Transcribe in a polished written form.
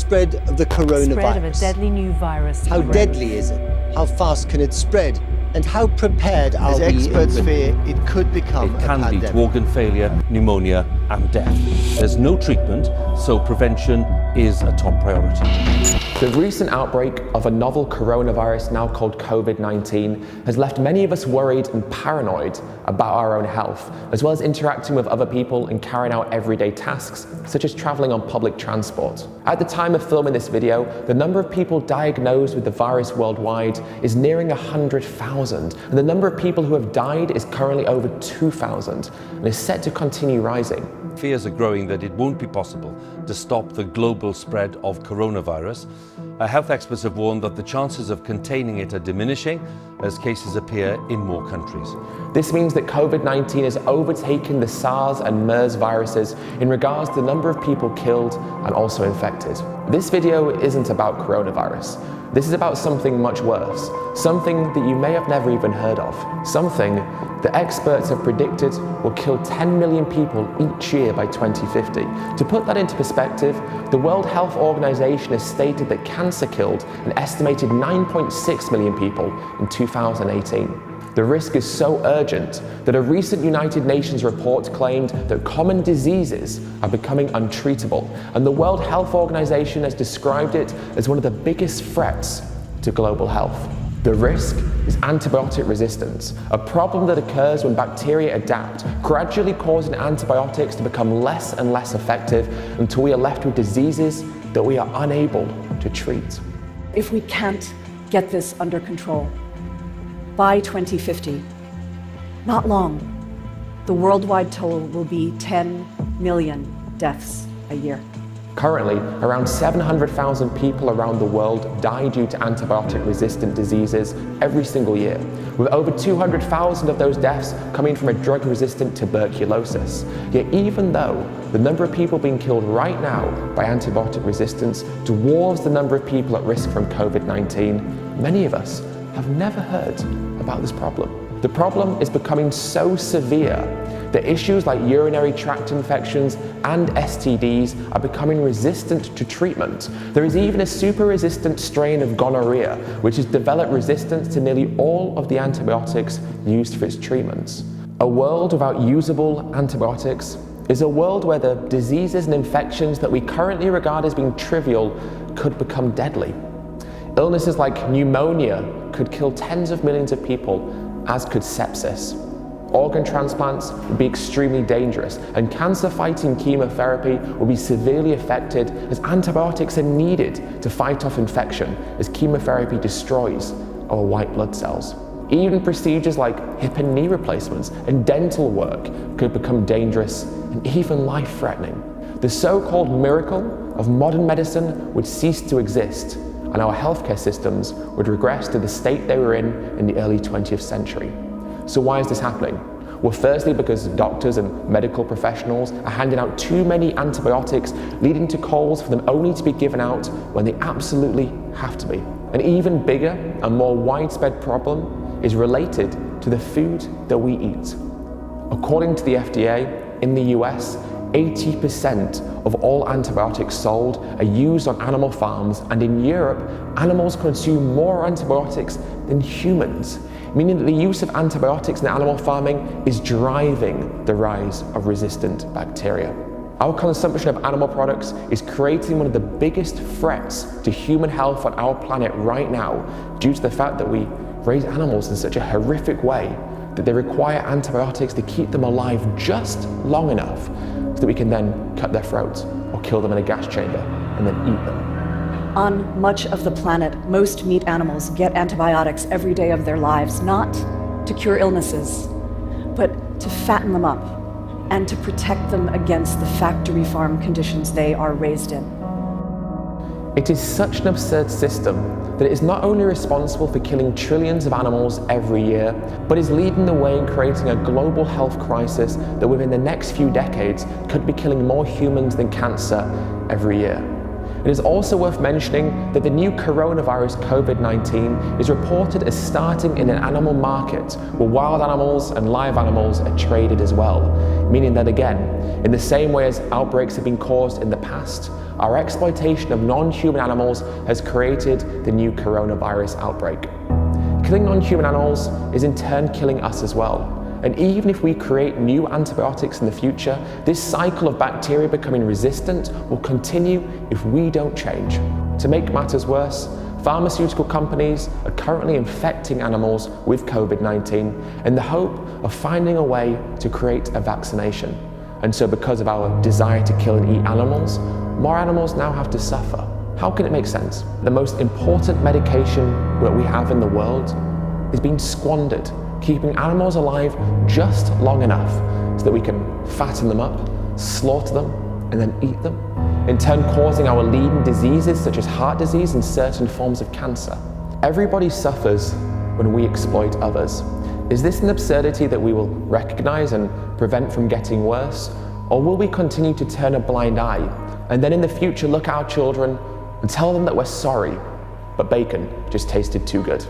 spread of the coronavirus. Spread of a deadly new virus. How deadly is it? How fast can it spread? And how prepared are we? As experts fear, it could become a can lead pandemic. to organ failure, pneumonia and death. There's no treatment, so prevention is a top priority. The recent outbreak of a novel coronavirus, now called COVID-19, has left many of us worried and paranoid about our own health, as well as interacting with other people and carrying out everyday tasks, such as traveling on public transport. At the time of filming this video, the number of people diagnosed with the virus worldwide is nearing 100,000, and the number of people who have died is currently over 2,000, and is set to continue rising. Fears are growing that it won't be possible to stop the global spread of coronavirus. Health experts have warned that the chances of containing it are diminishing as cases appear in more countries. This means that COVID-19 has overtaken the SARS and MERS viruses in regards to the number of people killed and also infected. This video isn't about coronavirus. This is about something much worse, something that you may have never even heard of, something that experts have predicted will kill 10 million people each year by 2050. To put that into perspective, the World Health Organization has stated that cancer killed an estimated 9.6 million people in 2018. The risk is so urgent that a recent United Nations report claimed that common diseases are becoming untreatable, and the World Health Organization has described it as one of the biggest threats to global health. The risk is antibiotic resistance, a problem that occurs when bacteria adapt, gradually causing antibiotics to become less and less effective until we are left with diseases that we are unable to treat. If we can't get this under control, by 2050, not long, the worldwide toll will be 10 million deaths a year. Currently, around 700,000 people around the world die due to antibiotic-resistant diseases every single year, with over 200,000 of those deaths coming from a drug-resistant tuberculosis. Yet even though the number of people being killed right now by antibiotic resistance dwarfs the number of people at risk from COVID-19, many of us have never heard about this problem. The problem is becoming so severe that issues like urinary tract infections and STDs are becoming resistant to treatment. There is even a super-resistant strain of gonorrhea, which has developed resistance to nearly all of the antibiotics used for its treatments. A world without usable antibiotics is a world where the diseases and infections that we currently regard as being trivial could become deadly. Illnesses like pneumonia could kill tens of millions of people, as could sepsis. Organ transplants would be extremely dangerous, and cancer-fighting chemotherapy will be severely affected as antibiotics are needed to fight off infection as chemotherapy destroys our white blood cells. Even procedures like hip and knee replacements and dental work could become dangerous and even life-threatening. The so-called miracle of modern medicine would cease to exist, and our healthcare systems would regress to the state they were in the early 20th century. So why is this happening? Well, firstly, because doctors and medical professionals are handing out too many antibiotics, leading to calls for them only to be given out when they absolutely have to be. An even bigger and more widespread problem is related to the food that we eat. According to the FDA, in the US, 80% of all antibiotics sold are used on animal farms, and in Europe, animals consume more antibiotics than humans, meaning that the use of antibiotics in animal farming is driving the rise of resistant bacteria. Our consumption of animal products is creating one of the biggest threats to human health on our planet right now, due to the fact that we raise animals in such a horrific way that they require antibiotics to keep them alive just long enough so that we can then cut their throats or kill them in a gas chamber and then eat them. On much of the planet, most meat animals get antibiotics every day of their lives, not to cure illnesses, but to fatten them up and to protect them against the factory farm conditions they are raised in. It is such an absurd system that it is not only responsible for killing trillions of animals every year, but is leading the way in creating a global health crisis that within the next few decades could be killing more humans than cancer every year. It is also worth mentioning that the new coronavirus COVID-19 is reported as starting in an animal market where wild animals and live animals are traded as well, meaning that again, in the same way as outbreaks have been caused in the past, our exploitation of non-human animals has created the new coronavirus outbreak. Killing non-human animals is in turn killing us as well. And even if we create new antibiotics in the future, this cycle of bacteria becoming resistant will continue if we don't change. To make matters worse, pharmaceutical companies are currently infecting animals with COVID-19 in the hope of finding a way to create a vaccination. And so because of our desire to kill and eat animals, more animals now have to suffer. How can it make sense? The most important medication that we have in the world is being squandered, keeping animals alive just long enough so that we can fatten them up, slaughter them, and then eat them, in turn causing our leading diseases such as heart disease and certain forms of cancer. Everybody suffers when we exploit others. Is this an absurdity that we will recognize and prevent from getting worse? Or will we continue to turn a blind eye and then in the future look at our children and tell them that we're sorry, but bacon just tasted too good?